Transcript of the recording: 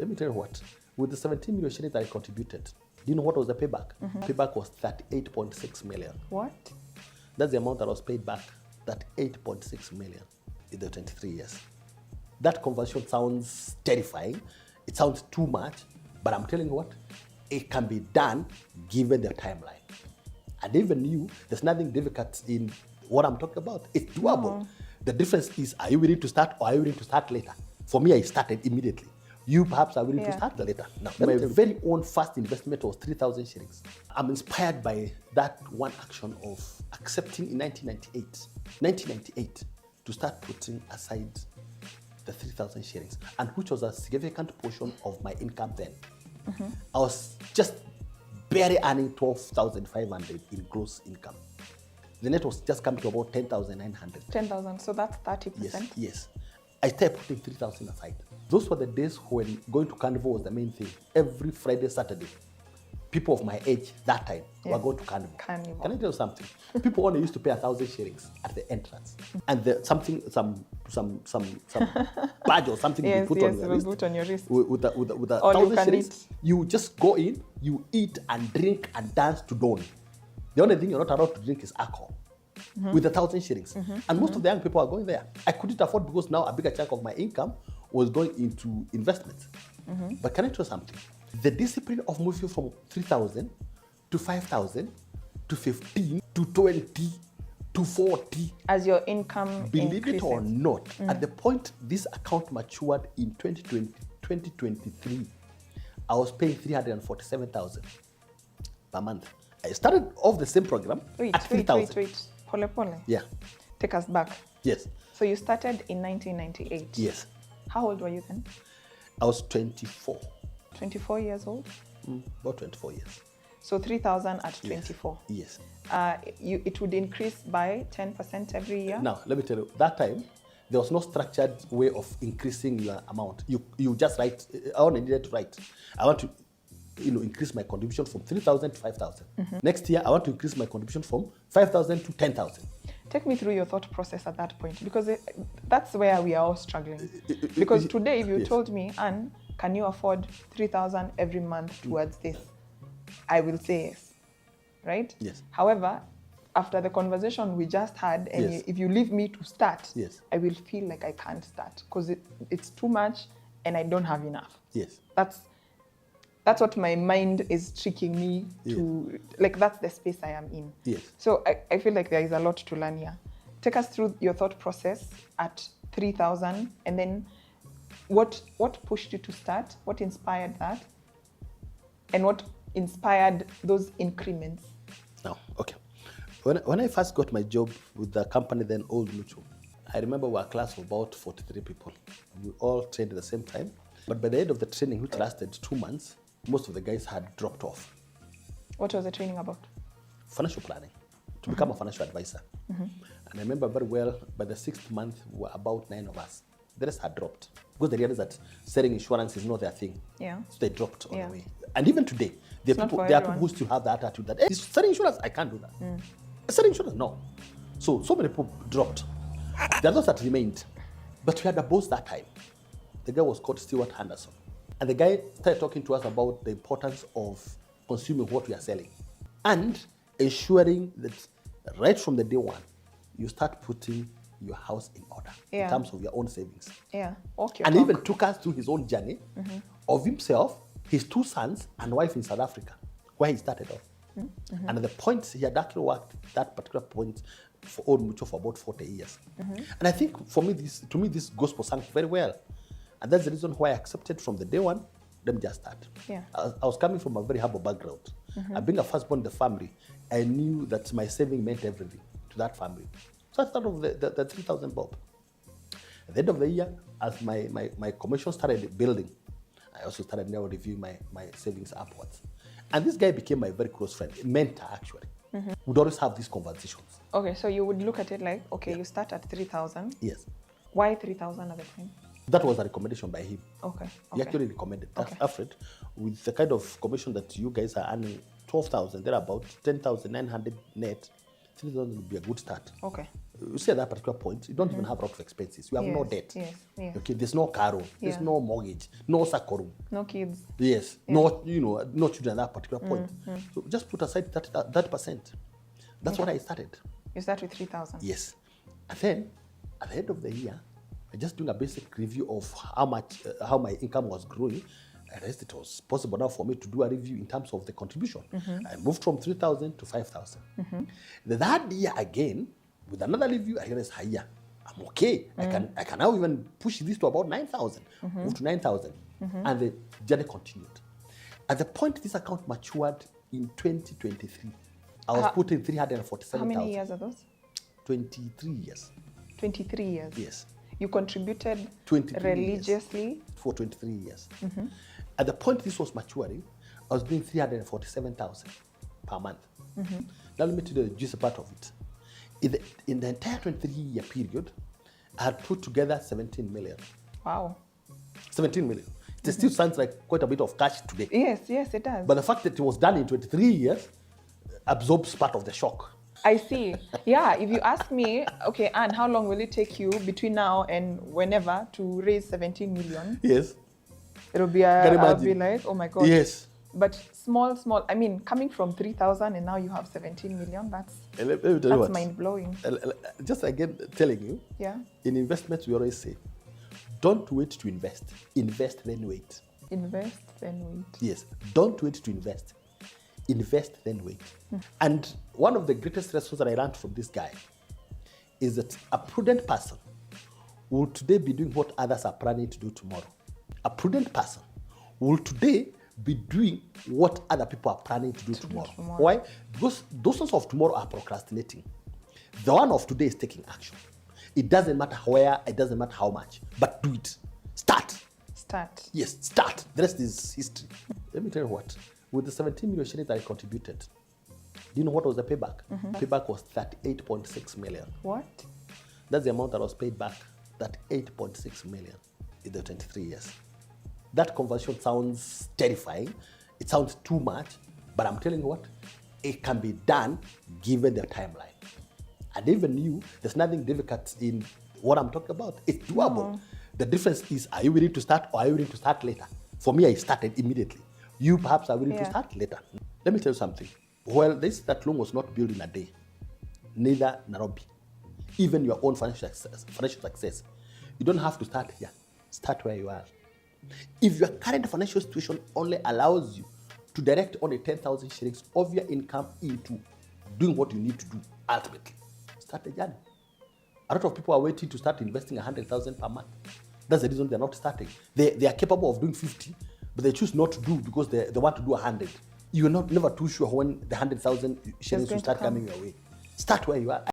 let me tell you what. With the 17 million shillings that I contributed, do you know what was the payback? Payback was 38.6 million. What? That's the amount that was paid back. That 8.6 million in the 23 years. That conversion sounds terrifying. It sounds too much, but I'm telling you what, it can be done given the timeline. And even you, there's nothing difficult in what I'm talking about. It's doable. No. The difference is, are you willing to start or are you willing to start later? For me, I started immediately. You perhaps are willing to start later. Now, my very own first investment was 3,000 shillings. I'm inspired by that one action of accepting in 1998, to start putting aside the 3,000 shillings, and which was a significant portion of my income then. I was just barely earning 12,500 in gross income. The net was just coming to about 10,900. 10,000, so that's 30%? Yes. I started putting 3,000 aside. Those were the days when going to Carnival was the main thing. Every Friday, Saturday, people of my age that time were going to Carnival. Can I tell you something? People only used to pay 1,000 shillings at the entrance, and some badge or something you put on your wrist. With a 1,000 shillings, you just go in, you eat and drink and dance to dawn. The only thing you're not allowed to drink is alcohol. With 1,000 shillings. And most of the young people are going there. I couldn't afford because now a bigger chunk of my income was going into investments. But can I tell you something? The discipline of moving from 3,000 to 5,000 to 15 to 20 to 40. As your income Believe it or not, at the point this account matured in 2023, I was paying 347,000 per month. I started off the same program at 3,000. Wait. Pole pole. Yeah. Take us back. Yes. So you started in 1998. Yes. How old were you then? I was 24. 24 years old? About 24 years. So 3,000 at 24. Yes. It would increase by 10% every year? Now, let me tell you, that time, there was no structured way of increasing your amount. You just write, I only needed to write. I want to increase my contribution from 3,000 to 5,000. Next year, I want to increase my contribution from 5,000 to 10,000. Take me through your thought process at that point, because that's where we are all struggling. Because today, if you told me, Anne, can you afford 3,000 every month towards this? I will say yes, right? Yes. However, after the conversation we just had, and if you leave me to start, I will feel like I can't start because it's too much and I don't have enough. Yes. That's what my mind is tricking me to, like that's the space I am in. Yes. So I feel like there is a lot to learn here. Take us through your thought process at 3,000, and then what pushed you to start? What inspired that? And what inspired those increments? Now, okay. When I first got my job with the company then, Old Mutual, I remember we were a class of about 43 people. We all trained at the same time. But by the end of the training, which lasted 2 months, most of the guys had dropped off. What was the training about? Financial planning, to become a financial advisor. And I remember very well, by the 6th month, we were about 9 of us. The rest had dropped because they realized that selling insurance is not their thing. Yeah. So they dropped on the way. And even today, there are people who still have that attitude that, hey, selling insurance, I can't do that. Selling insurance, no. So many people dropped. There are those that remained. But we had a boss that time. The guy was called Stuart Henderson. And the guy started talking to us about the importance of consuming what we are selling and ensuring that right from the day one, you start putting your house in order in terms of your own savings. Yeah. Okay. And even took us through his own journey of himself, his 2 sons, and wife in South Africa, where he started off. And at the point, he had actually worked that particular point for Old Mutual for about 40 years. And I think for me, this gospel sang very well. And that's the reason why I accepted from the day one, let me just start. Yeah. I was coming from a very humble background. Being a firstborn in the family, I knew that my saving meant everything to that family. So I started the 3,000 bob. At the end of the year, as my commission started building, I also started now reviewing my savings upwards. And this guy became my very close friend, a mentor actually. We'd always have these conversations. Okay, so you would look at it like, okay, you start at 3,000. Yes. Why 3,000 at the time? That was a recommendation by him. Okay. He actually recommended that. Alfred, with the kind of commission that you guys are earning, 12,000, they're about 10,900 net, 3,000 would be a good start. Okay. you see at that particular point, you don't even have a lot of expenses. You have no debt. Yes. Okay, there's no car loan, there's no mortgage, no sakoro. No kids. Yes, no, no children at that particular point. So just put aside that percent. That's what I started. You start with 3,000. Yes, and then at the end of the year, I just doing a basic review of how my income was growing. And it was possible now for me to do a review in terms of the contribution. I moved from 3,000 to 5,000. The third year again, with another review, I realized, yeah, I'm okay. I can now even push this to about 9,000, move to 9,000. And the journey continued. At the point this account matured in 2023, I was putting 347,000. How many years are those? 23 years. 23 years? Yes. You contributed religiously? Years. For 23 years. At the point this was maturing, I was doing 347,000 per month. Now let me tell you the juicy part of it. In the entire 23-year period, I had put together 17 million. Wow. 17 million. It still sounds like quite a bit of cash today. Yes, it does. But the fact that it was done in 23 years absorbs part of the shock. I see. Yeah, if you ask me, okay, Anne, how long will it take you between now and whenever to raise 17 million? Yes. It'll be I'll be like, oh my God. Yes. But small, I mean, coming from 3,000 and now you have 17 million, that's mind-blowing. Just again, telling you, in investments, we always say, don't wait to invest. Invest, then wait. Invest, then wait. Yes. Don't wait to invest. Invest, then wait. And one of the greatest lessons that I learned from this guy is that a prudent person will today be doing what others are planning to do tomorrow. A prudent person will today be doing what other people are planning to do tomorrow. Why? Because those ones of tomorrow are procrastinating. The one of today is taking action. It doesn't matter where, it doesn't matter how much, but do it. Start. Yes, start. The rest is history. Let me tell you what. With the 17 million shillings that I contributed, do you know what was the payback? Payback was 38.6 million. What? That's the amount that was paid back. That 8.6 million in the 23 years. That conversion sounds terrifying. It sounds too much, but I'm telling you what, it can be done given the timeline. And even you, there's nothing difficult in what I'm talking about. It's doable. The difference is, are you willing to start or are you willing to start later? For me, I started immediately. You perhaps are willing to start later. Let me tell you something. Well, that loan was not built in a day. Neither Nairobi. Even your own financial success. You don't have to start here. Start where you are. If your current financial situation only allows you to direct only 10,000 shillings of your income into doing what you need to do, ultimately, start the journey. A lot of people are waiting to start investing 100,000 per month. That's the reason they're not starting. They are capable of doing 50, but they choose not to do because they want to do 100. You're never too sure when the 100,000 shillings will start coming your way. Start where you are.